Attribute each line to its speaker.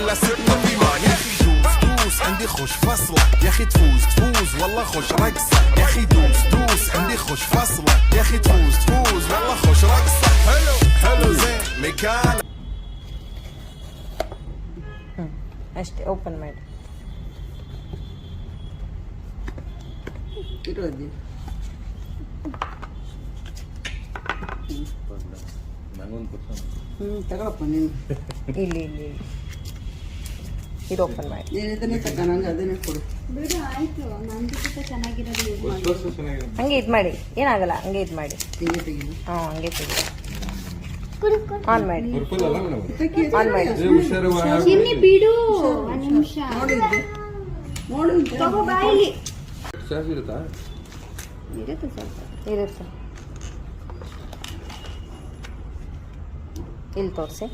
Speaker 1: ولا سرنا بما يا اخي دوس دوس عندي خوش فصلة يا اخي تفوز تفوز والله خوش رقصة يا اخي دوس دوس عندي خوش فصلة يا اخي تفوز تفوز والله خوش رقصة حلو حلو زين مكان
Speaker 2: ಅಷ್ಟೇ ಓಪನ್ ಮಾಡಿ.
Speaker 3: ಇರೋದು ತಗೊಳಪ್ಪ ನೀನು.
Speaker 2: ಇಲ್ಲಿ ಇಲ್ಲಿ ಇಲ್ಲಿ ಇದು ಓಪನ್ ಮಾಡಿ.
Speaker 3: ನೀನು ಇದನ್ನೇ ತಗ, ನಂಗೆ ಅದನ್ನೇ ಕೊಡು.
Speaker 4: ಬಿಡು ಆಯ್ತು, ನಂದಕ್ಕಿಂತ ಚೆನ್ನಾಗಿರೋದು ಯೂಸ್ ಮಾಡಿ.
Speaker 2: ಹಂಗೆ ಇದು ಮಾಡಿ, ಏನಾಗಲ್ಲ ಹಂಗೆ ಇದು ಮಾಡಿ.
Speaker 3: ಹಿಂಗೆ ತೆಗೀನಿ.
Speaker 2: ಹಾಂ ಹಂಗೆ ತೆಗಿ. ಆನ್ ಮಾಡಿ ಆನ್ ಮಾಡಿ.
Speaker 4: ಚಿನ್ನಿ ಬಿಡು ಒಂದು ನಿಮಿಷ.
Speaker 3: ನೋಡಿದ್ದೆ ನೋಡು
Speaker 4: ತಗೋ ಬಾಯಿಲಿ
Speaker 3: ಇರುತ್ತಾ?
Speaker 4: ಇರುತ್ತೆ ಸ್ವಲ್ಪ.
Speaker 2: ಇರುತ್ತೆ ಇಲ್ಲಿ ತೋರಿಸಿ.